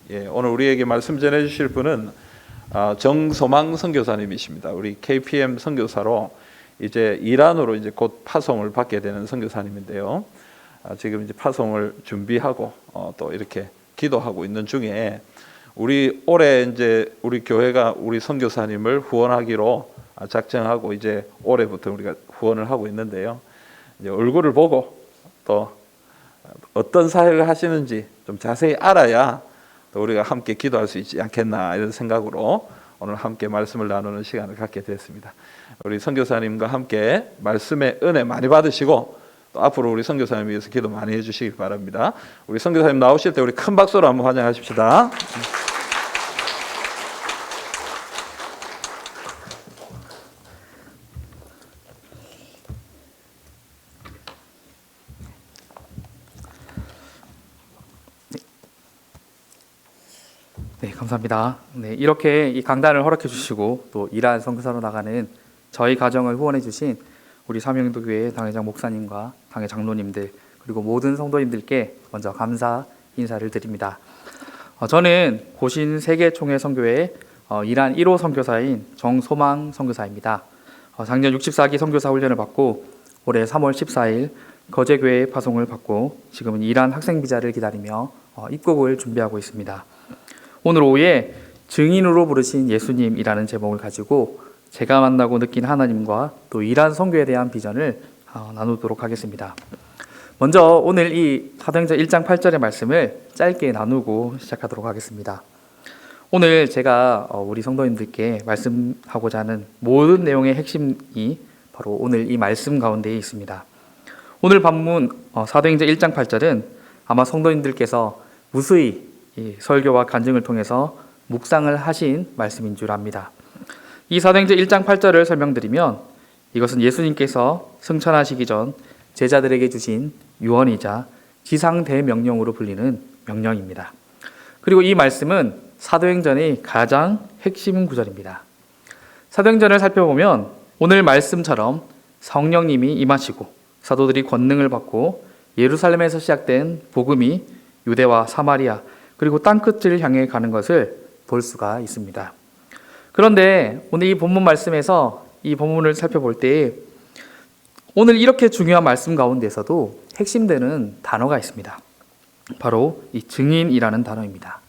오늘 우리에게 말씀 전해주실 분은 정소망 선교사님이십니다. 우리 KPM 선교사로 이제 이란으로 이제 곧 파송을 받게 되는 선교사님인데요. 지금 이제 파송을 준비하고 또 이렇게 기도하고 있는 중에 우리 올해 이제 우리 교회가 우리 선교사님을 후원하기로 작정하고 이제 올해부터 우리가 후원을 하고 있는데요. 이제 얼굴을 보고 또 어떤 사역을 하시는지 좀 자세히 알아야 또 우리가 함께 기도할 수 있지 않겠나 이런 생각으로 오늘 함께 말씀을 나누는 시간을 갖게 됐습니다. 우리 선교사님과 함께 말씀의 은혜 많이 받으시고 또 앞으로 우리 선교사님 위해서 기도 많이 해주시기 바랍니다. 우리 선교사님 나오실 때 우리 큰 박수로 한번 환영하십시다. 네, 감사합니다. 네, 이렇게 이 강단을 허락해 주시고 또 이란 선교사로 나가는 저희 가정을 후원해 주신 우리 사명교회 당회장 목사님과 당회 장로님들 그리고 모든 성도님들께 먼저 감사 인사를 드립니다. 저는 고신 세계총회 선교회 이란 1호 선교사인 정소망 선교사입니다. 작년 64기 선교사 훈련을 받고 올해 3월 14일 거제교회 파송을 받고 지금은 이란 학생 비자를 기다리며 입국을 준비하고 있습니다. 오늘 오후에 증인으로 부르신 예수님이라는 제목을 가지고 제가 만나고 느낀 하나님과 또 이란 선교에 대한 비전을 나누도록 하겠습니다. 먼저 오늘 이 사도행전 1장 8절의 말씀을 짧게 나누고 시작하도록 하겠습니다. 오늘 제가 우리 성도님들께 말씀하고자 하는 모든 내용의 핵심이 바로 오늘 이 말씀 가운데에 있습니다. 오늘 본문 사도행전 1장 8절은 아마 성도님들께서 무수히 이 설교와 간증을 통해서 묵상을 하신 말씀인 줄 압니다. 이 사도행전 1장 8절을 설명드리면 이것은 예수님께서 승천하시기 전 제자들에게 주신 유언이자 지상대명령으로 불리는 명령입니다. 그리고 이 말씀은 사도행전의 가장 핵심 구절입니다. 사도행전을 살펴보면 오늘 말씀처럼 성령님이 임하시고 사도들이 권능을 받고 예루살렘에서 시작된 복음이 유대와 사마리아 그리고 땅끝을 향해 가는 것을 볼 수가 있습니다. 그런데 오늘 이 본문 말씀에서 이 본문을 살펴볼 때 오늘 이렇게 중요한 말씀 가운데서도 핵심되는 단어가 있습니다. 바로 이 증인이라는 단어입니다.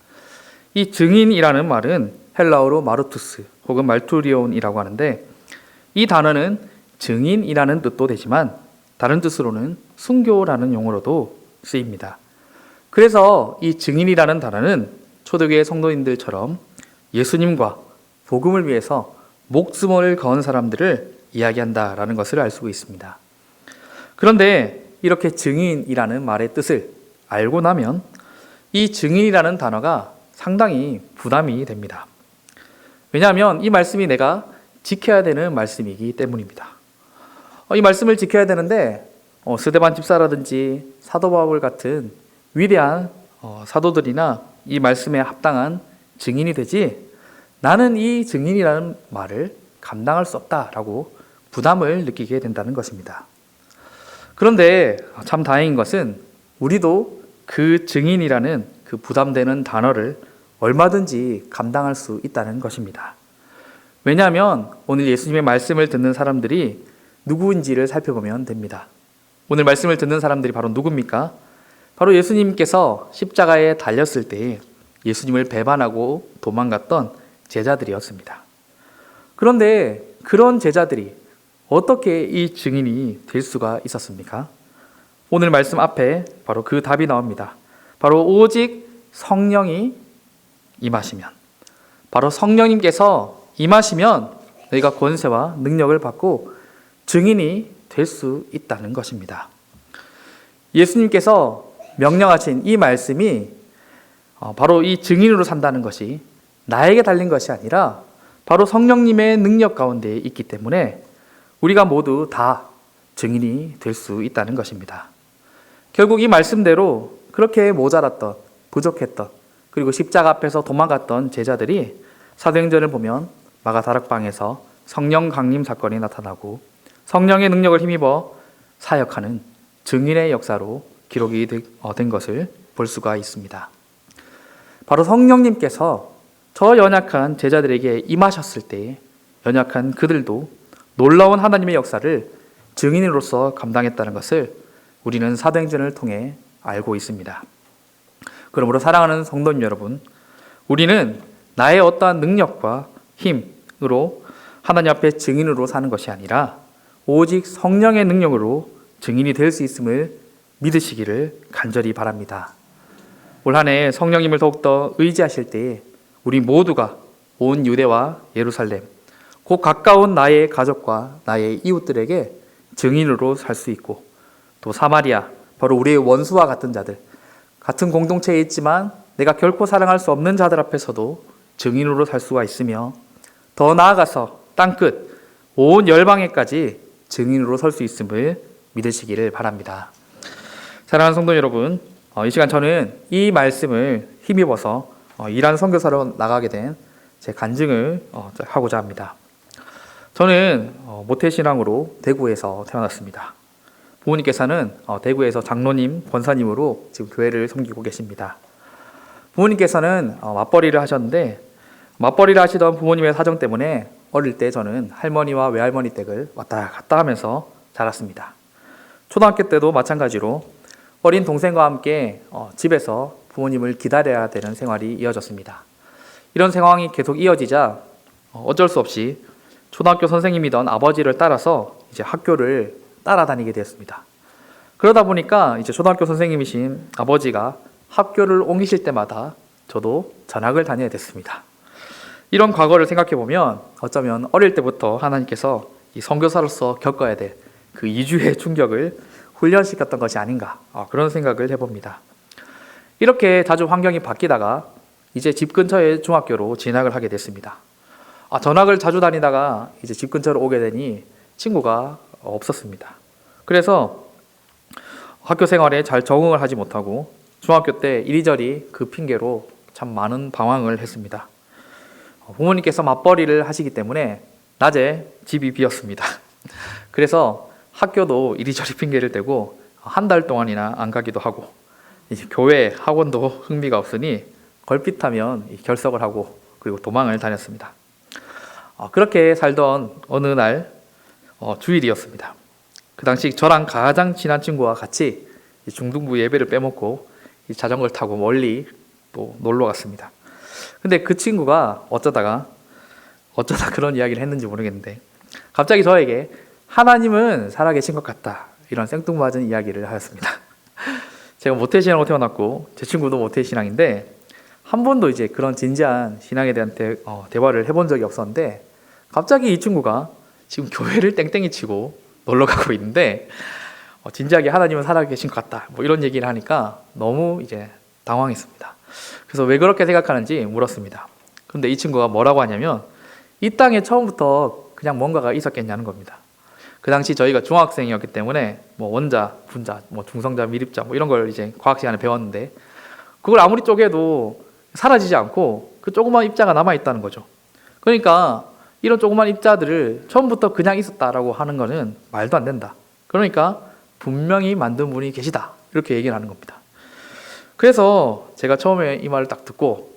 이 증인이라는 말은 헬라어로 마르투스 혹은 말투리온이라고 하는데 이 단어는 증인이라는 뜻도 되지만 다른 뜻으로는 순교라는 용어로도 쓰입니다. 그래서 이 증인이라는 단어는 초대교회 성도님들처럼 예수님과 복음을 위해서 목숨을 건 사람들을 이야기한다라는 것을 알 수 있습니다. 그런데 이렇게 증인이라는 말의 뜻을 알고 나면 이 증인이라는 단어가 상당히 부담이 됩니다. 왜냐하면 이 말씀이 내가 지켜야 되는 말씀이기 때문입니다. 이 말씀을 지켜야 되는데 스데반 집사라든지 사도 바울 같은 위대한 사도들이나 이 말씀에 합당한 증인이 되지 나는 이 증인이라는 말을 감당할 수 없다라고 부담을 느끼게 된다는 것입니다. 그런데 참 다행인 것은 우리도 그 증인이라는 그 부담되는 단어를 얼마든지 감당할 수 있다는 것입니다. 왜냐하면 오늘 예수님의 말씀을 듣는 사람들이 누구인지를 살펴보면 됩니다. 오늘 말씀을 듣는 사람들이 바로 누굽니까? 바로 예수님께서 십자가에 달렸을 때 예수님을 배반하고 도망갔던 제자들이었습니다. 그런데 그런 제자들이 어떻게 이 증인이 될 수가 있었습니까? 오늘 말씀 앞에 바로 그 답이 나옵니다. 바로 오직 성령이 임하시면, 바로 성령님께서 임하시면 너희가 권세와 능력을 받고 증인이 될 수 있다는 것입니다. 예수님께서 명령하신 이 말씀이 바로 이 증인으로 산다는 것이 나에게 달린 것이 아니라 바로 성령님의 능력 가운데 있기 때문에 우리가 모두 다 증인이 될 수 있다는 것입니다. 결국 이 말씀대로 그렇게 모자랐던, 부족했던, 그리고 십자가 앞에서 도망갔던 제자들이 사도행전을 보면 마가다락방에서 성령 강림 사건이 나타나고 성령의 능력을 힘입어 사역하는 증인의 역사로 기록이 된 것을 볼 수가 있습니다. 바로 성령님께서 저 연약한 제자들에게 임하셨을 때 연약한 그들도 놀라운 하나님의 역사를 증인으로서 감당했다는 것을 우리는 사도행전을 통해 알고 있습니다. 그러므로 사랑하는 성도님 여러분, 우리는 나의 어떠한 능력과 힘으로 하나님 앞에 증인으로 사는 것이 아니라 오직 성령의 능력으로 증인이 될 수 있음을 믿으시기를 간절히 바랍니다. 올 한 해 성령님을 더욱더 의지하실 때에 우리 모두가 온 유대와 예루살렘, 곧 가까운 나의 가족과 나의 이웃들에게 증인으로 살 수 있고, 또 사마리아, 바로 우리의 원수와 같은 자들, 같은 공동체에 있지만 내가 결코 사랑할 수 없는 자들 앞에서도 증인으로 살 수가 있으며, 더 나아가서 땅끝 온 열방에까지 증인으로 설 수 있음을 믿으시기를 바랍니다. 사랑하는 성도 여러분, 이 시간 저는 이 말씀을 힘입어서 이란 선교사로 나가게 된 제 간증을 하고자 합니다. 저는 모태신앙으로 대구에서 태어났습니다. 부모님께서는 대구에서 장로님, 권사님으로 지금 교회를 섬기고 계십니다. 부모님께서는 맞벌이를 하셨는데, 맞벌이를 하시던 부모님의 사정 때문에 어릴 때 저는 할머니와 외할머니 댁을 왔다 갔다 하면서 자랐습니다. 초등학교 때도 마찬가지로 어린 동생과 함께 집에서 부모님을 기다려야 되는 생활이 이어졌습니다. 이런 상황이 계속 이어지자 어쩔 수 없이 초등학교 선생님이던 아버지를 따라서 이제 학교를 따라다니게 되었습니다. 그러다 보니까 이제 초등학교 선생님이신 아버지가 학교를 옮기실 때마다 저도 전학을 다녀야 됐습니다. 이런 과거를 생각해 보면 어쩌면 어릴 때부터 하나님께서 이 선교사로서 겪어야 될 그 이주의 충격을 훈련시켰던 것이 아닌가, 그런 생각을 해봅니다. 이렇게 자주 환경이 바뀌다가 이제 집 근처의 중학교로 진학을 하게 됐습니다. 전학을 자주 다니다가 이제 집 근처로 오게 되니 친구가 없었습니다. 그래서 학교 생활에 잘 적응을 하지 못하고 중학교 때 이리저리 그 핑계로 참 많은 방황을 했습니다. 부모님께서 맞벌이를 하시기 때문에 낮에 집이 비었습니다. 그래서 학교도 이리저리 핑계를 대고 한 달 동안이나 안 가기도 하고, 이제 교회, 학원도 흥미가 없으니 걸핏하면 결석을 하고 그리고 도망을 다녔습니다. 그렇게 살던 어느 날 주일이었습니다. 그 당시 저랑 가장 친한 친구와 같이 중등부 예배를 빼먹고 자전거를 타고 멀리 또 놀러 갔습니다. 근데 그 친구가 어쩌다 그런 이야기를 했는지 모르겠는데 갑자기 저에게 하나님은 살아계신 것 같다, 이런 생뚱맞은 이야기를 하였습니다. 제가 모태신앙으로 태어났고 제 친구도 모태신앙인데 한 번도 이제 그런 진지한 신앙에 대한 대화를 해본 적이 없었는데 갑자기 이 친구가 지금 교회를 땡땡이 치고 놀러 가고 있는데 진지하게 하나님은 살아계신 것 같다, 뭐 이런 얘기를 하니까 너무 이제 당황했습니다. 그래서 왜 그렇게 생각하는지 물었습니다. 근데 이 친구가 뭐라고 하냐면 이 땅에 처음부터 그냥 뭔가가 있었겠냐는 겁니다. 그 당시 저희가 중학생이었기 때문에 뭐 원자, 분자, 뭐 중성자, 미립자 뭐 이런 걸 이제 과학 시간에 배웠는데 그걸 아무리 쪼개도 사라지지 않고 그 조그만 입자가 남아 있다는 거죠. 그러니까 이런 조그만 입자들을 처음부터 그냥 있었다라고 하는 거는 말도 안 된다. 그러니까 분명히 만든 분이 계시다, 이렇게 얘기를 하는 겁니다. 그래서 제가 처음에 이 말을 딱 듣고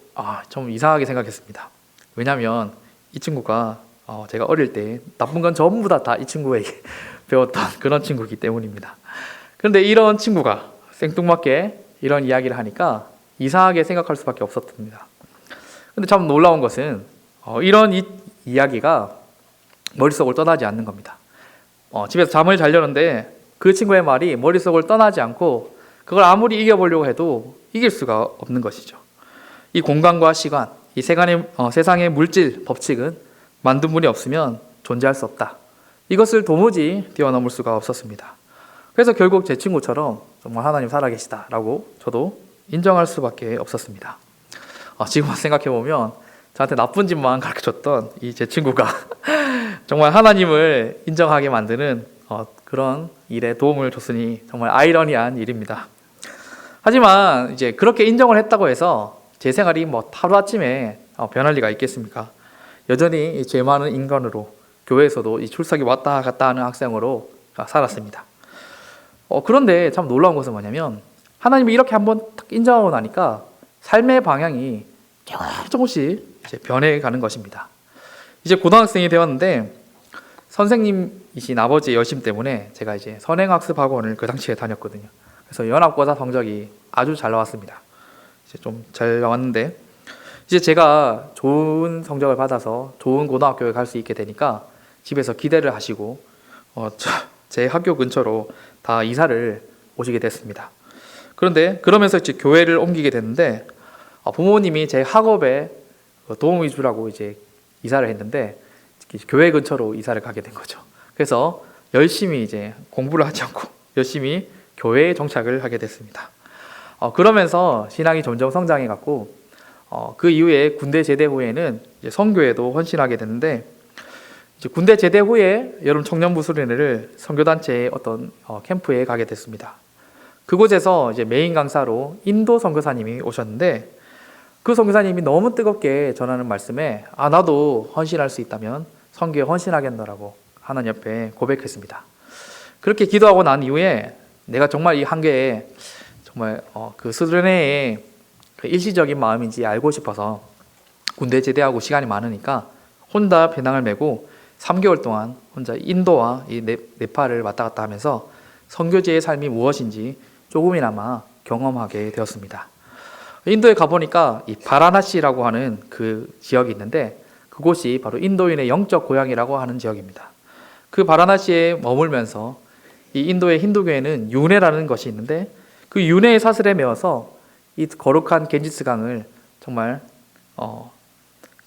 좀 이상하게 생각했습니다. 왜냐하면 이 친구가 제가 어릴 때 나쁜 건 전부 다 이 친구에게 배웠던 그런 친구이기 때문입니다. 그런데 이런 친구가 생뚱맞게 이런 이야기를 하니까 이상하게 생각할 수밖에 없었습니다. 근데 참 놀라운 것은 이런 이야기가 머릿속을 떠나지 않는 겁니다. 집에서 잠을 자려는데 그 친구의 말이 머릿속을 떠나지 않고 그걸 아무리 이겨보려고 해도 이길 수가 없는 것이죠. 이 공간과 시간, 이 세상의 물질 법칙은 만든 분이 없으면 존재할 수 없다. 이것을 도무지 뛰어넘을 수가 없었습니다. 그래서 결국 제 친구처럼 정말 하나님 살아계시다라고 저도 인정할 수밖에 없었습니다. 지금 생각해보면 저한테 나쁜 짓만 가르쳐줬던 이 제 친구가 정말 하나님을 인정하게 만드는 그런 일에 도움을 줬으니 정말 아이러니한 일입니다. 하지만 이제 그렇게 인정을 했다고 해서 제 생활이 뭐 하루아침에 변할 리가 있겠습니까? 여전히 죄 많은 인간으로 교회에서도 이 출석이 왔다 갔다 하는 학생으로 살았습니다. 그런데 참 놀라운 것은 뭐냐면 하나님이 이렇게 한번 딱 인정하고 나니까 삶의 방향이 조금씩 이제 변해가는 것입니다. 이제 고등학생이 되었는데 선생님이신 아버지의 열심 때문에 제가 이제 선행학습학원을 그 당시에 다녔거든요. 그래서 연합고사 성적이 아주 잘 나왔습니다. 이제 좀 잘 나왔는데 이제 제가 좋은 성적을 받아서 좋은 고등학교에 갈 수 있게 되니까 집에서 기대를 하시고 제 학교 근처로 다 이사를 오시게 됐습니다. 그런데 그러면서 이제 교회를 옮기게 됐는데 부모님이 제 학업에 도움을 주라고 이제 이사를 했는데 교회 근처로 이사를 가게 된 거죠. 그래서 열심히 이제 공부를 하지 않고 열심히 교회에 정착을 하게 됐습니다. 그러면서 신앙이 점점 성장해 갔고 그 이후에 군대 제대 후에는 이제 선교에도 헌신하게 됐는데 이제 군대 제대 후에 여름 청년부 수련회를 선교단체의 어떤 캠프에 가게 됐습니다. 그곳에서 이제 메인 강사로 인도 선교사님이 오셨는데 그 선교사님이 너무 뜨겁게 전하는 말씀에 나도 헌신할 수 있다면 선교에 헌신하겠노라고 하나님 옆에 고백했습니다. 그렇게 기도하고 난 이후에 내가 정말 이 한계에 정말 그 수련회의 그 일시적인 마음인지 알고 싶어서 군대 제대하고 시간이 많으니까 혼자 배낭을 메고 3개월 동안 혼자 인도와 이 네팔을 왔다 갔다 하면서 선교지의 삶이 무엇인지 조금이나마 경험하게 되었습니다. 인도에 가보니까 이 바라나시라고 하는 그 지역이 있는데 그곳이 바로 인도인의 영적 고향이라고 하는 지역입니다. 그 바라나시에 머물면서 이 인도의 힌두교에는 윤회라는 것이 있는데 그 윤회의 사슬에 매어서 이 거룩한 겐지스강을 정말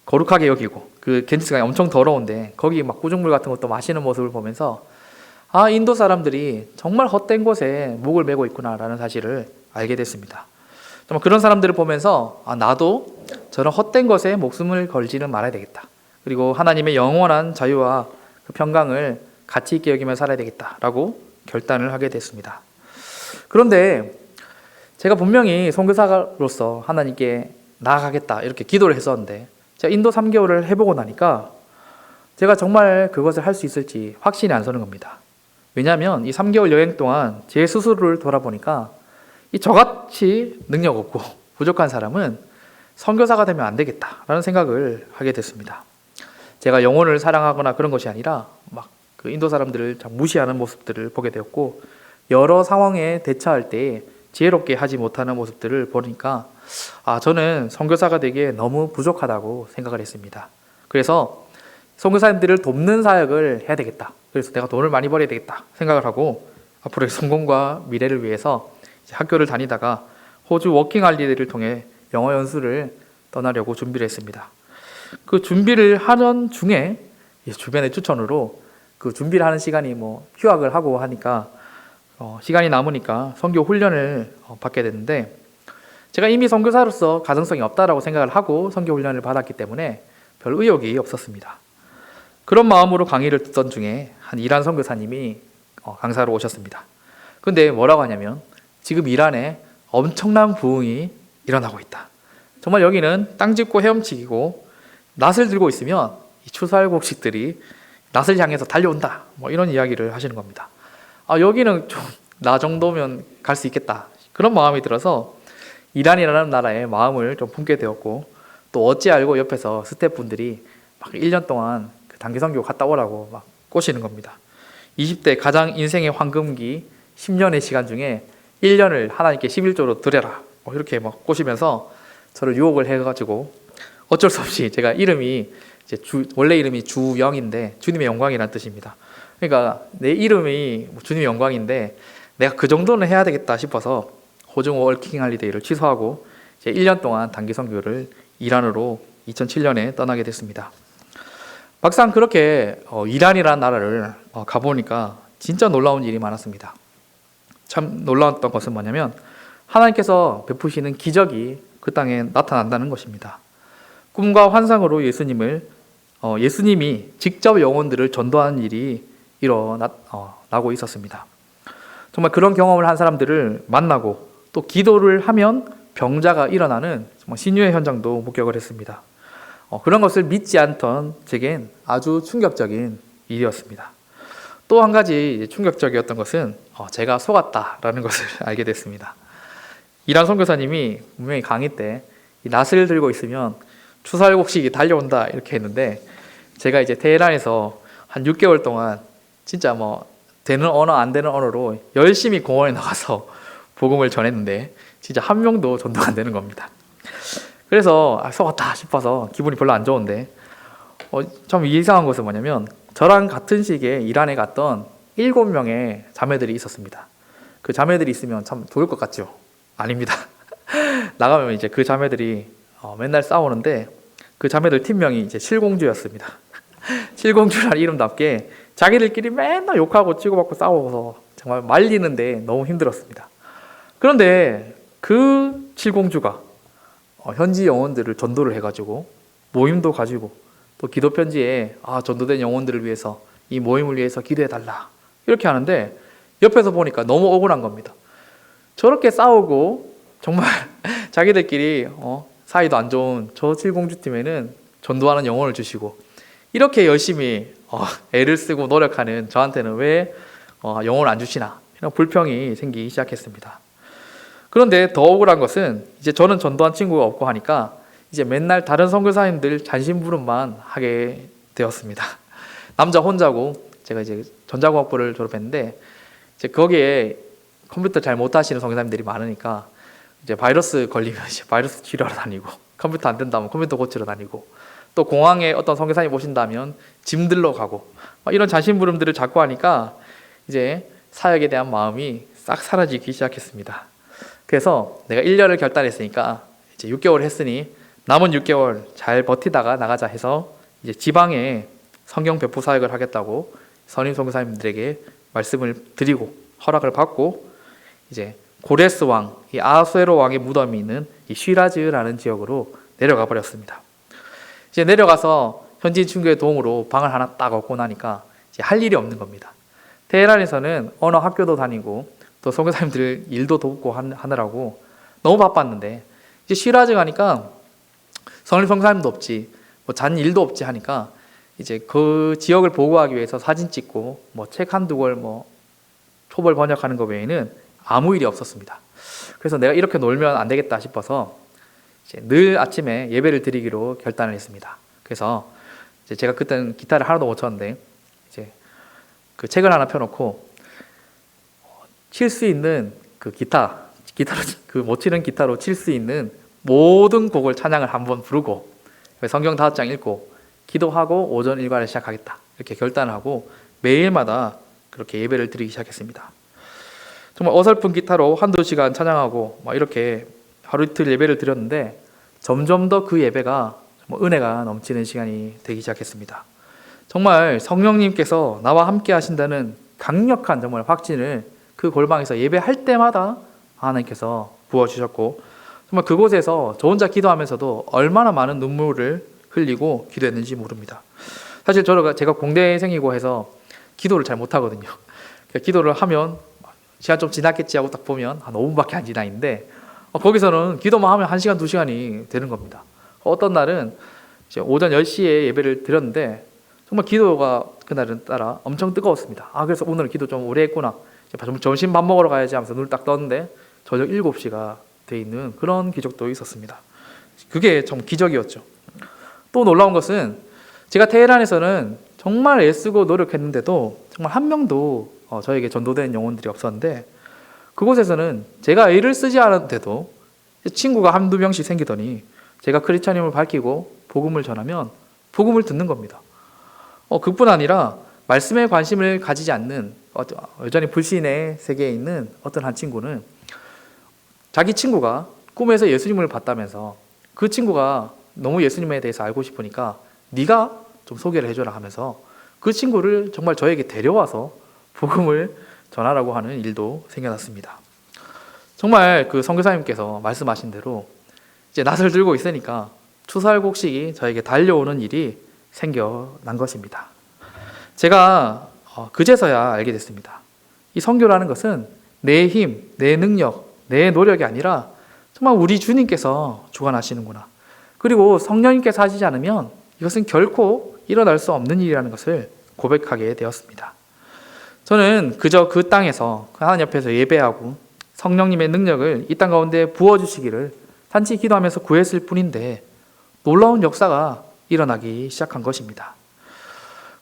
거룩하게 여기고 그 겐지스강이 엄청 더러운데 거기 막 구중물 같은 것도 마시는 모습을 보면서 인도 사람들이 정말 헛된 곳에 목을 메고 있구나라는 사실을 알게 됐습니다. 정말 그런 사람들을 보면서 나도 저런 헛된 것에 목숨을 걸지는 말아야 되겠다. 그리고 하나님의 영원한 자유와 그 평강을 가치 있게 여기며 살아야 되겠다라고 결단을 하게 됐습니다. 그런데 제가 분명히 선교사로서 하나님께 나아가겠다 이렇게 기도를 했었는데 제가 인도 3개월을 해보고 나니까 제가 정말 그것을 할 수 있을지 확신이 안 서는 겁니다. 왜냐하면 이 3개월 여행 동안 제 스스로를 돌아보니까 이 저같이 능력 없고 부족한 사람은 선교사가 되면 안 되겠다라는 생각을 하게 됐습니다. 제가 영혼을 사랑하거나 그런 것이 아니라 막 그 인도 사람들을 무시하는 모습들을 보게 되었고 여러 상황에 대처할 때 지혜롭게 하지 못하는 모습들을 보니까 저는 선교사가 되기에 너무 부족하다고 생각을 했습니다. 그래서 선교사님들을 돕는 사역을 해야 되겠다. 그래서 내가 돈을 많이 벌어야 되겠다 생각을 하고 앞으로의 성공과 미래를 위해서 학교를 다니다가 호주 워킹홀리데이를 통해 영어 연수를 떠나려고 준비를 했습니다. 그 준비를 하던 중에 주변의 추천으로 그 준비를 하는 시간이 휴학을 하고 하니까 시간이 남으니까 선교 훈련을 받게 됐는데 제가 이미 선교사로서 가능성이 없다라고 생각을 하고 선교 훈련을 받았기 때문에 별 의욕이 없었습니다. 그런 마음으로 강의를 듣던 중에 한 이란 선교사님이 강사로 오셨습니다. 근데 뭐라고 하냐면 지금 이란에 엄청난 부흥이 일어나고 있다. 정말 여기는 땅 짚고 헤엄치기고 낫을 들고 있으면 이 추수할곡식들이 낫을 향해서 달려온다. 이런 이야기를 하시는 겁니다. 여기는 좀 나 정도면 갈 수 있겠다. 그런 마음이 들어서 이란이라는 나라에 마음을 좀 품게 되었고 또 어찌 알고 옆에서 스태프분들이 막 1년 동안 그 단기 선교 갔다 오라고 막 꼬시는 겁니다. 20대 가장 인생의 황금기 10년의 시간 중에 1년을 하나님께 11조로 드려라. 이렇게 막 꼬시면서 저를 유혹을 해가지고 어쩔 수 없이 제가 이름이 이제 원래 이름이 주영인데 주님의 영광이라는 뜻입니다. 그러니까 내 이름이 주님의 영광인데 내가 그 정도는 해야 되겠다 싶어서 호중 워킹홀리데이를 취소하고 이제 1년 동안 단기 선교를 이란으로 2007년에 떠나게 됐습니다. 막상 그렇게 이란이라는 나라를 가보니까 진짜 놀라운 일이 많았습니다. 참 놀라웠던 것은 뭐냐면 하나님께서 베푸시는 기적이 그 땅에 나타난다는 것입니다. 꿈과 환상으로 예수님이 직접 영혼들을 전도하는 일이 일어나고 있었습니다. 정말 그런 경험을 한 사람들을 만나고 또 기도를 하면 병자가 일어나는 정말 신유의 현장도 목격을 했습니다. 그런 것을 믿지 않던 제겐 아주 충격적인 일이었습니다. 또 한 가지 충격적이었던 것은 제가 속았다라는 것을 알게 됐습니다. 이란 선교사님이 분명히 강의 때 이 낫을 들고 있으면 추수할곡식이 달려온다 이렇게 했는데, 제가 이제 테헤란에서 한 6개월 동안 진짜 뭐 되는 언어 안 되는 언어로 열심히 공원에 나가서 복음을 전했는데 진짜 한 명도 전도가 안 되는 겁니다. 그래서 속았다 싶어서 기분이 별로 안 좋은데, 참 이상한 것은 뭐냐면 저랑 같은 시기에 이란에 갔던 7명의 자매들이 있었습니다. 그 자매들이 있으면 참 좋을 것 같죠? 아닙니다. 나가면 이제 그 자매들이 맨날 싸우는데, 그 자매들 팀명이 이제 칠공주였습니다. 칠공주라는 이름답게 자기들끼리 맨날 욕하고 치고받고 싸워서 정말 말리는데 너무 힘들었습니다. 그런데 그 칠공주가 현지 영혼들을 전도를 해가지고 모임도 가지고, 또 기도 편지에 전도된 영혼들을 위해서, 이 모임을 위해서 기도해달라 이렇게 하는데, 옆에서 보니까 너무 억울한 겁니다. 저렇게 싸우고 정말 자기들끼리 사이도 안 좋은 저 칠공주 팀에는 전도하는 영혼을 주시고, 이렇게 열심히 애를 쓰고 노력하는 저한테는 왜 영혼을 안 주시나, 이런 불평이 생기기 시작했습니다. 그런데 더 억울한 것은 이제 저는 전도한 친구가 없고 하니까 이제 맨날 다른 선교사님들 잔심부름만 하게 되었습니다. 남자 혼자고, 제가 이제 전자공학부를 졸업했는데 이제 거기에 컴퓨터 잘 못하시는 선교사님들이 많으니까 이제 바이러스 걸리면 이제 바이러스 치료하러 다니고, 컴퓨터 안 된다면 컴퓨터 고치러 다니고, 또 공항에 어떤 선교사님 오신다면 짐 들러 가고, 이런 잔심부름들을 자꾸 하니까 이제 사역에 대한 마음이 싹 사라지기 시작했습니다. 그래서 내가 1년을 결단했으니까 이제 6개월 했으니 남은 6개월 잘 버티다가 나가자 해서 이제 지방에 성경 배포 사역을 하겠다고 선임 선교사님들에게 말씀을 드리고 허락을 받고, 이제 고레스 왕, 이 아수에로 왕의 무덤이 있는 이 쉬라즈라는 지역으로 내려가 버렸습니다. 이제 내려가서 현지 친구의 도움으로 방을 하나 딱 얻고 나니까 이제 할 일이 없는 겁니다. 테헤란에서는 언어 학교도 다니고 또 선교사님들 일도 돕고 하느라고 너무 바빴는데, 이제 쉬라즈 가니까 선임 선교사님도 없지, 뭐 잔 일도 없지 하니까 이제 그 지역을 보고하기 위해서 사진 찍고 뭐 책 한두 권 뭐 초벌 번역하는 것 외에는 아무 일이 없었습니다. 그래서 내가 이렇게 놀면 안 되겠다 싶어서 이제 늘 아침에 예배를 드리기로 결단을 했습니다. 그래서 이제 제가 그때는 기타를 하나도 못 쳤는데 이제 그 책을 하나 펴놓고 칠 수 있는 그 기타로 그 못 치는 기타로 칠 수 있는 모든 곡을 찬양을 한번 부르고 성경 5장 읽고 기도하고 오전 일과를 시작하겠다 이렇게 결단을 하고 매일마다 그렇게 예배를 드리기 시작했습니다. 정말 어설픈 기타로 한두 시간 찬양하고 막 이렇게 하루 이틀 예배를 드렸는데, 점점 더 그 예배가 은혜가 넘치는 시간이 되기 시작했습니다. 정말 성령님께서 나와 함께 하신다는 강력한 정말 확신을 그 골방에서 예배할 때마다 하나님께서 부어주셨고, 정말 그곳에서 저 혼자 기도하면서도 얼마나 많은 눈물을 흘리고 기도했는지 모릅니다. 사실 제가 공대생이고 해서 기도를 잘 못하거든요. 기도를 하면 시간 좀 지났겠지 하고 딱 보면 한 5분밖에 안 지나 있는데, 거기서는 기도만 하면 1시간, 2시간이 되는 겁니다. 어떤 날은 이제 오전 10시에 예배를 드렸는데 정말 기도가 그날은 따라 엄청 뜨거웠습니다. 그래서 오늘 기도 좀 오래 했구나, 점심 밥 먹으러 가야지 하면서 눈을 딱 떴는데 저녁 7시가 돼 있는 그런 기적도 있었습니다. 그게 좀 기적이었죠. 또 놀라운 것은 제가 테헤란에서는 정말 애쓰고 노력했는데도 정말 한 명도 저에게 전도된 영혼들이 없었는데, 그곳에서는 제가 애를 쓰지 않았는데도 친구가 한두 명씩 생기더니 제가 크리스찬임을 밝히고 복음을 전하면 복음을 듣는 겁니다. 그뿐 아니라 말씀에 관심을 가지지 않는 여전히 불신의 세계에 있는 어떤 한 친구는 자기 친구가 꿈에서 예수님을 봤다면서 그 친구가 너무 예수님에 대해서 알고 싶으니까 네가 좀 소개를 해줘라 하면서 그 친구를 정말 저에게 데려와서 복음을 전하라고 하는 일도 생겨났습니다. 정말 그 선교사님께서 말씀하신 대로 이제 낫을 들고 있으니까 추수할곡식이 저에게 달려오는 일이 생겨난 것입니다. 제가 그제서야 알게 됐습니다. 이 선교라는 것은 내 힘, 내 능력, 내 노력이 아니라 정말 우리 주님께서 주관하시는구나. 그리고 성령님께서 하시지 않으면 이것은 결코 일어날 수 없는 일이라는 것을 고백하게 되었습니다. 저는 그저 그 땅에서 하나님 옆에서 예배하고 성령님의 능력을 이 땅 가운데 부어주시기를 단지 기도하면서 구했을 뿐인데 놀라운 역사가 일어나기 시작한 것입니다.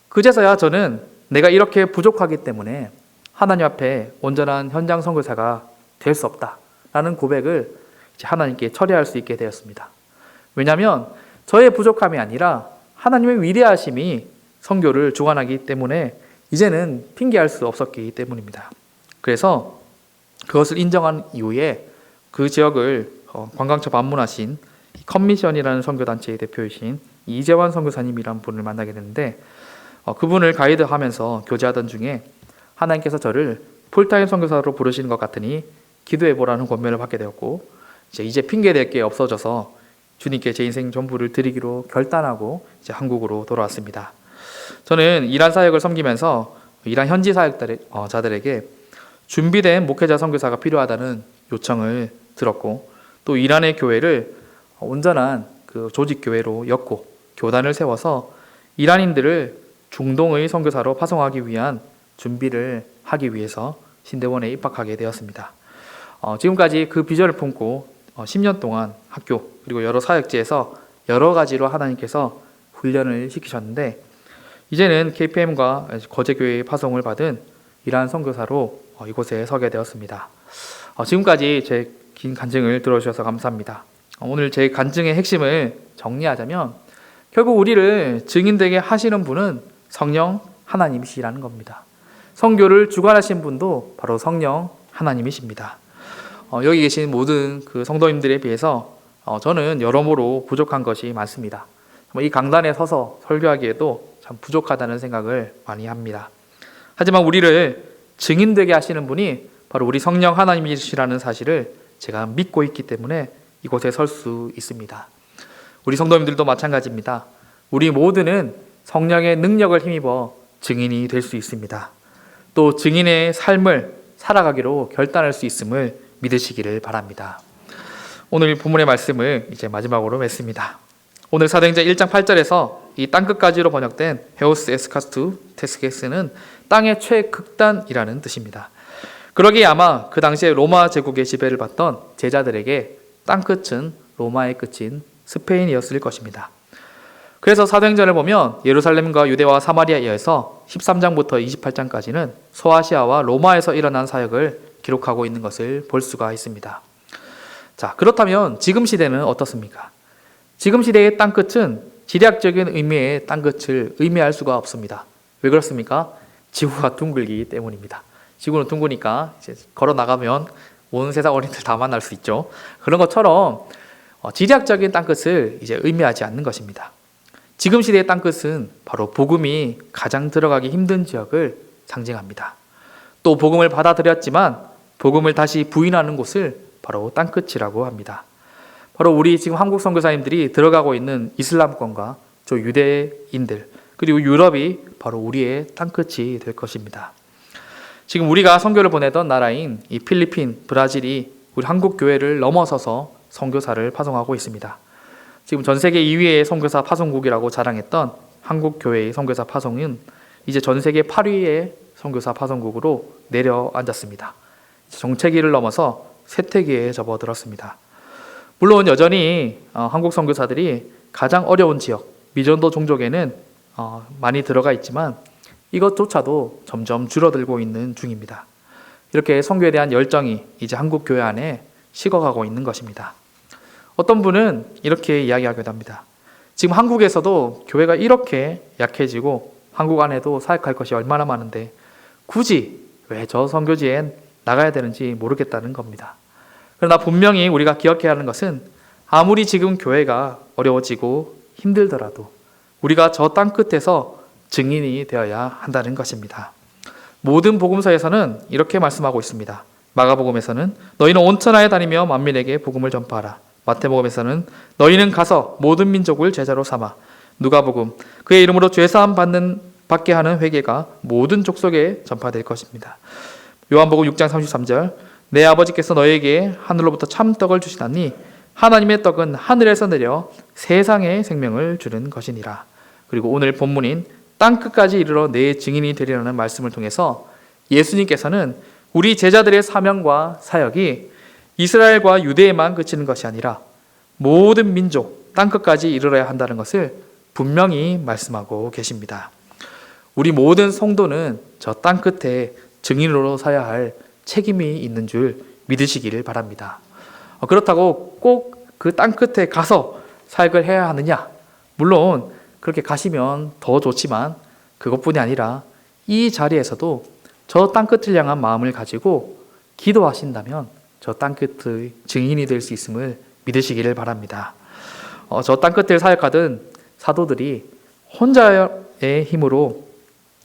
그제서야 저는 내가 이렇게 부족하기 때문에 하나님 앞에 온전한 현장 선교사가 될 수 없다라는 고백을 이제 하나님께 처리할 수 있게 되었습니다. 왜냐하면 저의 부족함이 아니라 하나님의 위대하심이 선교를 주관하기 때문에 이제는 핑계할 수 없었기 때문입니다. 그래서 그것을 인정한 이후에 그 지역을 관광차 방문하신 컨미션이라는 선교단체의 대표이신 이재환 선교사님이라는 분을 만나게 됐는데 그분을 가이드하면서 교제하던 중에 하나님께서 저를 풀타임 선교사로 부르시는 것 같으니 기도해보라는 권면을 받게 되었고 이제 핑계댈 게 없어져서 주님께 제 인생 전부를 드리기로 결단하고 이제 한국으로 돌아왔습니다. 저는 이란 사역을 섬기면서 이란 현지 사역자들에게 준비된 목회자 선교사가 필요하다는 요청을 들었고 또 이란의 교회를 온전한 그 조직 교회로 엮고 교단을 세워서 이란인들을 중동의 선교사로 파송하기 위한 준비를 하기 위해서 신대원에 입학하게 되었습니다. 지금까지 그 비전을 품고 10년 동안 학교 그리고 여러 사역지에서 여러 가지로 하나님께서 훈련을 시키셨는데 이제는 KPM과 거제교회의 파송을 받은 이란 선교사로 이곳에 서게 되었습니다. 지금까지 제 긴 간증을 들어주셔서 감사합니다. 오늘 제 간증의 핵심을 정리하자면 결국 우리를 증인되게 하시는 분은 성령 하나님이시라는 겁니다. 선교를 주관하신 분도 바로 성령 하나님이십니다. 여기 계신 모든 그 성도님들에 비해서 저는 여러모로 부족한 것이 많습니다. 이 강단에 서서 설교하기에도 참 부족하다는 생각을 많이 합니다. 하지만 우리를 증인되게 하시는 분이 바로 우리 성령 하나님이시라는 사실을 제가 믿고 있기 때문에 이곳에 설 수 있습니다. 우리 성도님들도 마찬가지입니다. 우리 모두는 성령의 능력을 힘입어 증인이 될 수 있습니다. 또 증인의 삶을 살아가기로 결단할 수 있음을 믿으시기를 바랍니다. 오늘 본문의 말씀을 이제 마지막으로 맺습니다. 오늘 사도행전 1장 8절에서 이 땅끝까지로 번역된 헤오스 에스카스투 테스게스는 땅의 최극단이라는 뜻입니다. 그러기에 아마 그 당시에 로마 제국의 지배를 받던 제자들에게 땅끝은 로마의 끝인 스페인이었을 것입니다. 그래서 사도행전을 보면 예루살렘과 유대와 사마리아에서 13장부터 28장까지는 소아시아와 로마에서 일어난 사역을 기록하고 있는 것을 볼 수가 있습니다. 자, 그렇다면 지금 시대는 어떻습니까? 지금 시대의 땅끝은 지리학적인 의미의 땅끝을 의미할 수가 없습니다. 왜 그렇습니까? 지구가 둥글기 때문입니다. 지구는 둥그니까 이제 걸어 나가면 온 세상 어린이들 다 만날 수 있죠. 그런 것처럼 지리학적인 땅끝을 이제 의미하지 않는 것입니다. 지금 시대의 땅끝은 바로 복음이 가장 들어가기 힘든 지역을 상징합니다. 또 복음을 받아들였지만 복음을 다시 부인하는 곳을 바로 땅끝이라고 합니다. 바로 우리 지금 한국 선교사님들이 들어가고 있는 이슬람권과 저 유대인들 그리고 유럽이 바로 우리의 땅끝이 될 것입니다. 지금 우리가 선교를 보내던 나라인 이 필리핀, 브라질이 우리 한국 교회를 넘어서서 선교사를 파송하고 있습니다. 지금 전 세계 2위의 선교사 파송국이라고 자랑했던 한국 교회의 선교사 파송은 이제 전 세계 8위의 선교사 파송국으로 내려앉았습니다. 정체기를 넘어서 쇠퇴기에 접어들었습니다. 물론 여전히 한국 선교사들이 가장 어려운 지역, 미전도 종족에는 많이 들어가 있지만 이것조차도 점점 줄어들고 있는 중입니다. 이렇게 선교에 대한 열정이 이제 한국 교회 안에 식어가고 있는 것입니다. 어떤 분은 이렇게 이야기하기도 합니다. 지금 한국에서도 교회가 이렇게 약해지고 한국 안에도 사역할 것이 얼마나 많은데 굳이 왜 저 선교지엔 나가야 되는지 모르겠다는 겁니다. 그러나 분명히 우리가 기억해야 하는 것은 아무리 지금 교회가 어려워지고 힘들더라도 우리가 저 땅끝에서 증인이 되어야 한다는 것입니다. 모든 복음서에서는 이렇게 말씀하고 있습니다. 마가복음에서는 너희는 온 천하에 다니며 만민에게 복음을 전파하라. 마태복음에서는 너희는 가서 모든 민족을 제자로 삼아. 누가복음 그의 이름으로 죄사함 받게 하는 회개가 모든 족속에 전파될 것입니다. 요한복음 6장 33절 내 아버지께서 너희에게 하늘로부터 참떡을 주시나니 하나님의 떡은 하늘에서 내려 세상에 생명을 주는 것이니라. 그리고 오늘 본문인 땅끝까지 이르러 내 증인이 되리라는 말씀을 통해서 예수님께서는 우리 제자들의 사명과 사역이 이스라엘과 유대에만 그치는 것이 아니라 모든 민족, 땅끝까지 이르러야 한다는 것을 분명히 말씀하고 계십니다. 우리 모든 성도는 저 땅끝에 증인으로 서야 할 책임이 있는 줄 믿으시기를 바랍니다. 그렇다고 꼭 그 땅끝에 가서 사역을 해야 하느냐? 물론 그렇게 가시면 더 좋지만 그것뿐이 아니라 이 자리에서도 저 땅끝을 향한 마음을 가지고 기도하신다면 저 땅끝의 증인이 될 수 있음을 믿으시기를 바랍니다. 저 땅끝을 사역하던 사도들이 혼자의 힘으로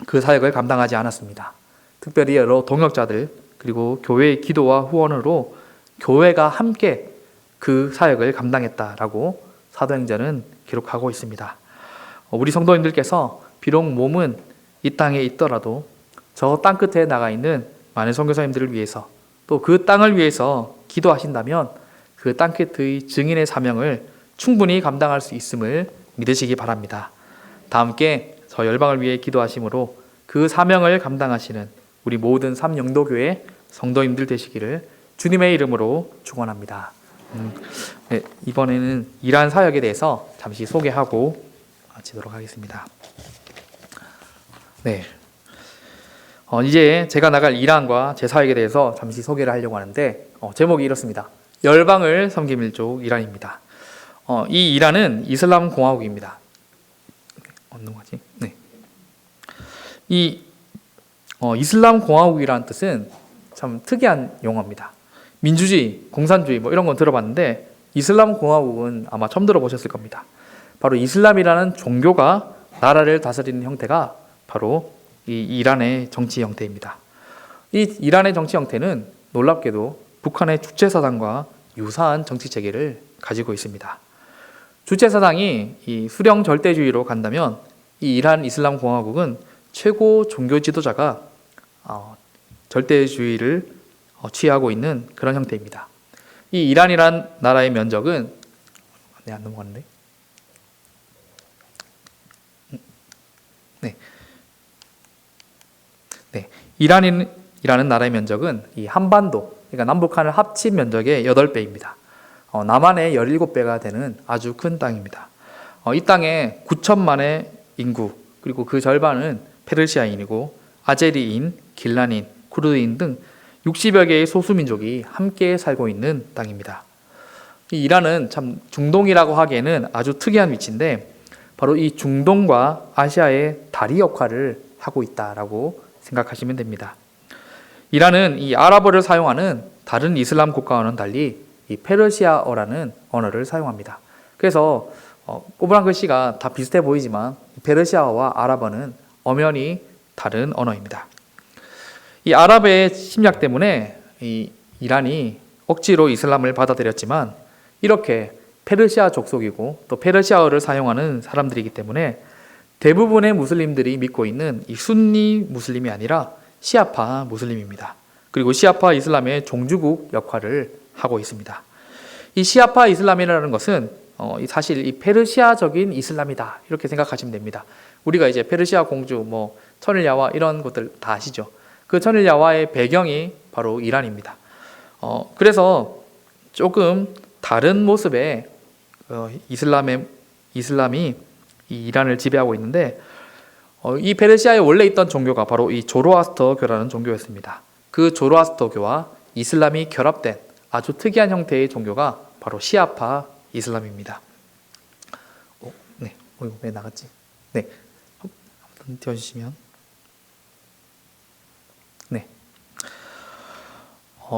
그 사역을 감당하지 않았습니다. 특별히 여러 동역자들 그리고 교회의 기도와 후원으로 교회가 함께 그 사역을 감당했다라고 사도행전은 기록하고 있습니다. 우리 성도님들께서 비록 몸은 이 땅에 있더라도 저 땅끝에 나가 있는 많은 선교사님들을 위해서 또 그 땅을 위해서 기도하신다면 그 땅끝의 증인의 사명을 충분히 감당할 수 있음을 믿으시기 바랍니다. 다 함께 저 열방을 위해 기도하심으로 그 사명을 감당하시는 우리 모든 삼영도교회 성도님들 되시기를 주님의 이름으로 축원합니다. 네, 이번에는 이란 사역에 대해서 잠시 소개하고 마치도록 하겠습니다. 네, 이제 제가 나갈 이란과 제 사역에 대해서 잠시 소개를 하려고 하는데 제목이 이렇습니다. 열방을 섬김 쪽 이란입니다. 이 이란은 이슬람 공화국입니다. 넘어가지? 네. 이 이슬람 공화국이라는 뜻은 참 특이한 용어입니다. 민주주의, 공산주의 뭐 이런 건 들어봤는데 이슬람 공화국은 아마 처음 들어보셨을 겁니다. 바로 이슬람이라는 종교가 나라를 다스리는 형태가 바로 이 이란의 정치 형태입니다. 이 이란의 정치 형태는 놀랍게도 북한의 주체사상과 유사한 정치 체계를 가지고 있습니다. 주체사상이 이 수령 절대주의로 간다면 이 이란 이슬람 공화국은 최고 종교 지도자가 절대주의를 취하고 있는 그런 형태입니다. 이 이란이란 나라의 면적은 안 넘어갔네. 네. 이란이라는 나라의 면적은 이 한반도, 그러니까 남북한을 합친 면적의 8배입니다. 남한의 17배가 되는 아주 큰 땅입니다. 이 땅에 9천만의 인구, 그리고 그 절반은 페르시아인이고 아제리인, 길란인, 쿠르드인 등 60여 개의 소수민족이 함께 살고 있는 땅입니다. 이 이란은 참 중동이라고 하기에는 아주 특이한 위치인데 바로 이 중동과 아시아의 다리 역할을 하고 있다라고 생각하시면 됩니다. 이란은 이 아랍어를 사용하는 다른 이슬람 국가와는 달리 이 페르시아어라는 언어를 사용합니다. 그래서 꼬부랑 글씨가 다 비슷해 보이지만 페르시아어와 아랍어는 엄연히 다른 언어입니다. 이 아랍의 침략 때문에 이 이란이 억지로 이슬람을 받아들였지만 이렇게 페르시아 족속이고 또 페르시아어를 사용하는 사람들이기 때문에 대부분의 무슬림들이 믿고 있는 이 순니 무슬림이 아니라 시아파 무슬림입니다. 그리고 시아파 이슬람의 종주국 역할을 하고 있습니다. 이 시아파 이슬람이라는 것은 사실 이 페르시아적인 이슬람이다 이렇게 생각하시면 됩니다. 우리가 이제 페르시아 공주, 뭐 천일야와 이런 것들 다 아시죠? 그 천일야와의 배경이 바로 이란입니다. 그래서 조금 다른 모습의 이슬람이 이 이란을 지배하고 있는데 이 페르시아에 원래 있던 종교가 바로 이 조로아스터교라는 종교였습니다. 그 조로아스터교와 이슬람이 결합된 아주 특이한 형태의 종교가 바로 시아파 이슬람입니다. 네, 이거 왜 나갔지? 네, 한번 띄워주시면. 네.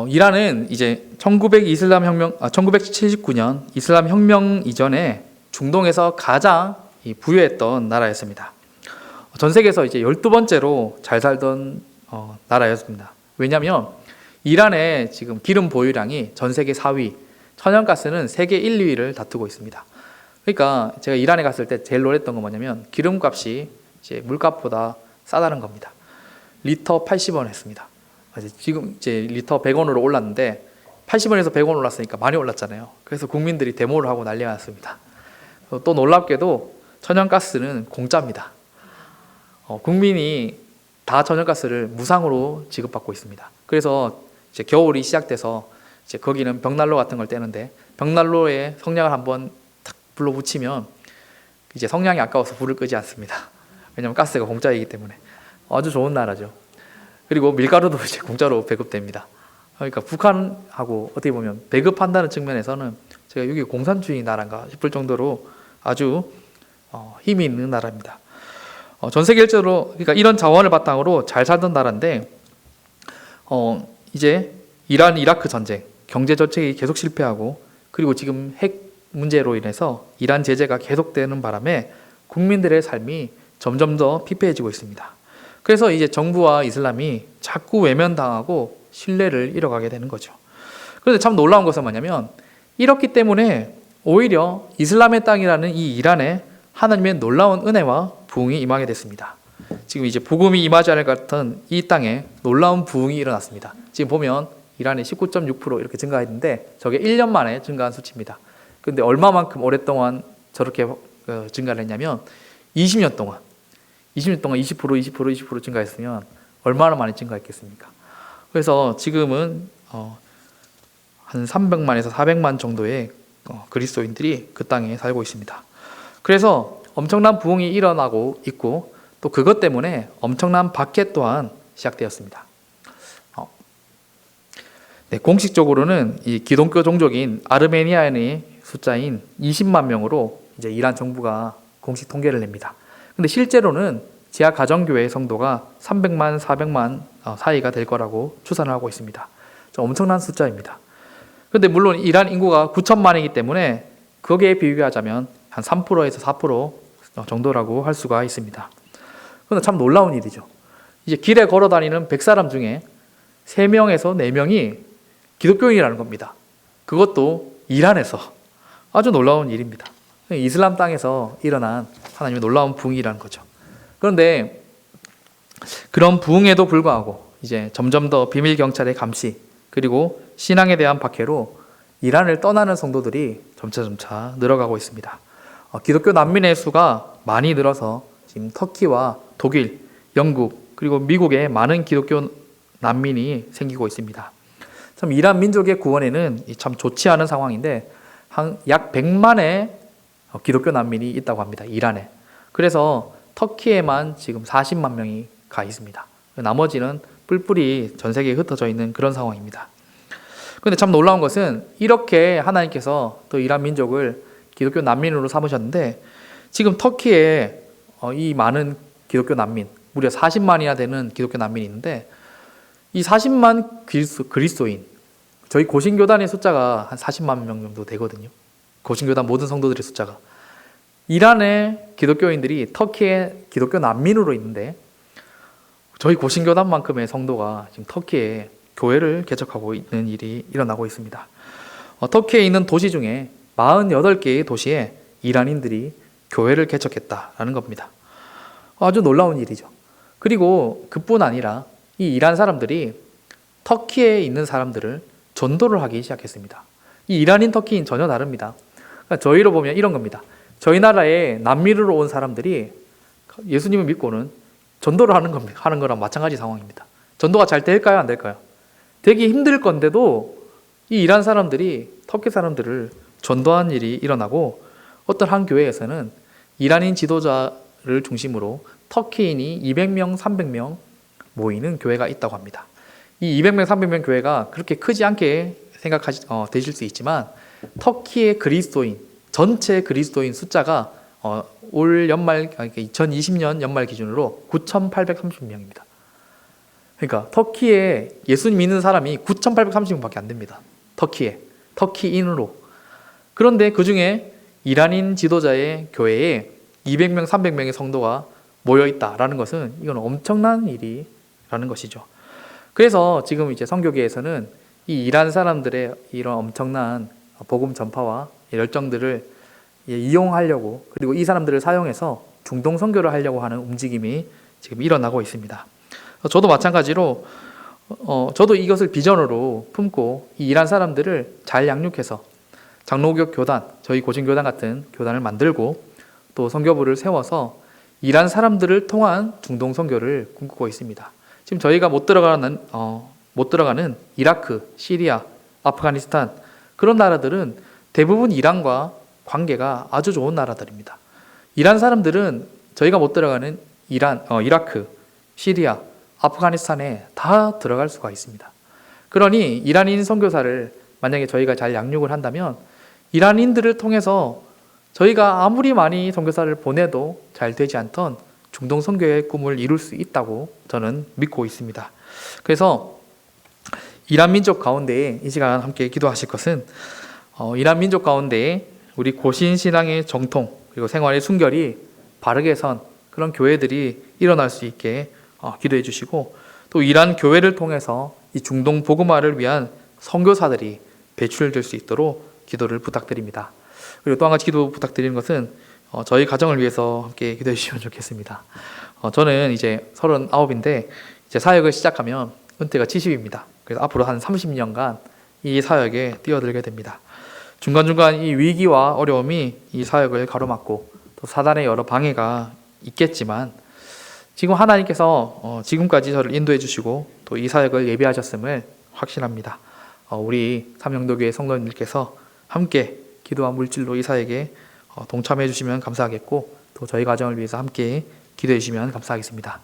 이란은 이제 1979년 이슬람 혁명 이전에 중동에서 가장 부유했던 나라였습니다. 전 세계에서 이제 12번째로 잘 살던 나라였습니다. 왜냐하면 이란의 지금 기름 보유량이 전 세계 4위, 천연가스는 세계 1, 2위를 다투고 있습니다. 그러니까 제가 이란에 갔을 때 제일 놀랬던 건 뭐냐면 기름값이 이제 물값보다 싸다는 겁니다. 리터 80원 했습니다. 지금 이제 리터 100원으로 올랐는데 80원에서 100원 올랐으니까 많이 올랐잖아요. 그래서 국민들이 데모를 하고 난리가 났습니다. 또 놀랍게도 천연가스는 공짜입니다. 국민이 다 천연가스를 무상으로 지급받고 있습니다. 그래서 이제 겨울이 시작돼서 이제 거기는 벽난로 같은 걸 떼는데 벽난로에 성냥을 한번 탁 불러 붙이면 이제 성냥이 아까워서 불을 끄지 않습니다. 왜냐하면 가스가 공짜이기 때문에. 아주 좋은 나라죠. 그리고 밀가루도 이제 공짜로 배급됩니다. 그러니까 북한하고 어떻게 보면 배급한다는 측면에서는 제가 여기 공산주의 나라인가 싶을 정도로 아주 힘이 있는 나라입니다. 전 세계적으로 그러니까 이런 자원을 바탕으로 잘 살던 나라인데 이제 이란 이라크 전쟁 경제 정책이 계속 실패하고 그리고 지금 핵 문제로 인해서 이란 제재가 계속되는 바람에 국민들의 삶이 점점 더 피폐해지고 있습니다. 그래서 이제 정부와 이슬람이 자꾸 외면당하고 신뢰를 잃어가게 되는 거죠. 그런데 참 놀라운 것은 뭐냐면 이렇기 때문에 오히려 이슬람의 땅이라는 이 이란에 하나님의 놀라운 은혜와 부흥이 임하게 됐습니다. 지금 이제 복음이 임하지 않을 것 같은 이 땅에 놀라운 부흥이 일어났습니다. 지금 보면 이란이 19.6% 이렇게 증가했는데 저게 1년 만에 증가한 수치입니다. 근데 얼마만큼 오랫동안 저렇게 증가를 했냐면 20년 동안 20% 증가했으면 얼마나 많이 증가했겠습니까? 그래서 지금은 한 300만에서 400만 정도의 그리스도인들이 그 땅에 살고 있습니다. 그래서 엄청난 부흥이 일어나고 있고 또 그것 때문에 엄청난 박해 또한 시작되었습니다. 네, 공식적으로는 이 기독교 종족인 아르메니아인의 숫자인 20만 명으로 이제 이란 정부가 공식 통계를 냅니다. 근데 실제로는 지하 가정교회 성도가 300만, 400만 사이가 될 거라고 추산을 하고 있습니다. 엄청난 숫자입니다. 그런데 물론 이란 인구가 9천만이기 때문에 거기에 비교하자면 한 3%에서 4% 정도라고 할 수가 있습니다. 그런데 참 놀라운 일이죠. 이제 길에 걸어 다니는 100사람 중에 3명에서 4명이 기독교인이라는 겁니다. 그것도 이란에서. 아주 놀라운 일입니다. 이슬람 땅에서 일어난 하나님의 놀라운 부흥이라는 거죠. 그런데 그런 부흥에도 불구하고 이제 점점 더 비밀 경찰의 감시 그리고 신앙에 대한 박해로 이란을 떠나는 성도들이 점차 늘어가고 있습니다. 기독교 난민의 수가 많이 늘어서 지금 터키와 독일, 영국 그리고 미국에 많은 기독교 난민이 생기고 있습니다. 참 이란 민족의 구원에는 참 좋지 않은 상황인데 약 100만의 기독교 난민이 있다고 합니다. 이란에. 그래서 터키에만 지금 40만 명이 가 있습니다. 나머지는 뿔뿔이 전 세계에 흩어져 있는 그런 상황입니다. 그런데 참 놀라운 것은 이렇게 하나님께서 또 이란 민족을 기독교 난민으로 삼으셨는데 지금 터키에 이 많은 기독교 난민, 무려 40만이나 되는 기독교 난민이 있는데 이 40만 그리스도인, 저희 고신교단의 숫자가 한 40만 명 정도 되거든요. 고신교단 모든 성도들의 숫자가. 이란의 기독교인들이 터키의 기독교 난민으로 있는데 저희 고신교단만큼의 성도가 지금 터키에 교회를 개척하고 있는 일이 일어나고 있습니다. 터키에 있는 도시 중에 48개의 도시에 이란인들이 교회를 개척했다라는 겁니다. 아주 놀라운 일이죠. 그리고 그뿐 아니라 이 이란 사람들이 터키에 있는 사람들을 전도를 하기 시작했습니다. 이 이란인 터키인 전혀 다릅니다. 그러니까 저희로 보면 이런 겁니다. 저희 나라에 난민으로 온 사람들이 예수님을 믿고는 전도를 하는 거랑 마찬가지 상황입니다. 전도가 잘 될까요? 안 될까요? 되기 힘들 건데도 이 이란 사람들이 터키 사람들을 전도한 일이 일어나고 어떤 한 교회에서는 이란인 지도자를 중심으로 터키인이 200명, 300명 모이는 교회가 있다고 합니다. 이 200명, 300명 교회가 그렇게 크지 않게 되실 수 있지만 터키의 그리스도인, 전체 그리스도인 숫자가 올 연말, 2020년 연말 기준으로 9,830명입니다. 그러니까 터키에 예수님 믿는 사람이 9,830명밖에 안 됩니다. 터키인으로. 그런데 그 중에 이란인 지도자의 교회에 200명, 300명의 성도가 모여있다라는 것은 이건 엄청난 일이라는 것이죠. 그래서 지금 이제 선교계에서는 이 이란 사람들의 이런 엄청난 복음 전파와 열정들을 이용하려고 그리고 이 사람들을 사용해서 중동 선교를 하려고 하는 움직임이 지금 일어나고 있습니다. 저도 마찬가지로 저도 이것을 비전으로 품고 이 이란 사람들을 잘 양육해서 장로교 교단, 저희 고신교단 같은 교단을 만들고 또 선교부를 세워서 이란 사람들을 통한 중동 선교를 꿈꾸고 있습니다. 지금 저희가 못 들어가는 이라크, 시리아, 아프가니스탄 그런 나라들은 대부분 이란과 관계가 아주 좋은 나라들입니다. 이란 사람들은 저희가 못 들어가는 이라크, 시리아, 아프가니스탄에 다 들어갈 수가 있습니다. 그러니 이란인 선교사를 만약에 저희가 잘 양육을 한다면 이란인들을 통해서 저희가 아무리 많이 선교사를 보내도 잘 되지 않던 중동 선교의 꿈을 이룰 수 있다고 저는 믿고 있습니다. 그래서 이란 민족 가운데 이 시간 함께 기도하실 것은 이란 민족 가운데 우리 고신 신앙의 정통 그리고 생활의 순결이 바르게 선 그런 교회들이 일어날 수 있게 기도해 주시고 또 이란 교회를 통해서 이 중동 복음화를 위한 선교사들이 배출될 수 있도록 기도를 부탁드립니다. 그리고 또 한 가지 기도 부탁드리는 것은 저희 가정을 위해서 함께 기도해 주시면 좋겠습니다. 저는 이제 39인데 이제 사역을 시작하면 은퇴가 70입니다. 그래서 앞으로 한 30년간 이 사역에 뛰어들게 됩니다. 중간중간 이 위기와 어려움이 이 사역을 가로막고 또 사단의 여러 방해가 있겠지만 지금 하나님께서 지금까지 저를 인도해 주시고 또 이 사역을 예비하셨음을 확신합니다. 우리 삼영도교회 성도님들께서 함께 기도와 물질로 이 사역에 동참해 주시면 감사하겠고 또 저희 가정을 위해서 함께 기도해 주시면 감사하겠습니다.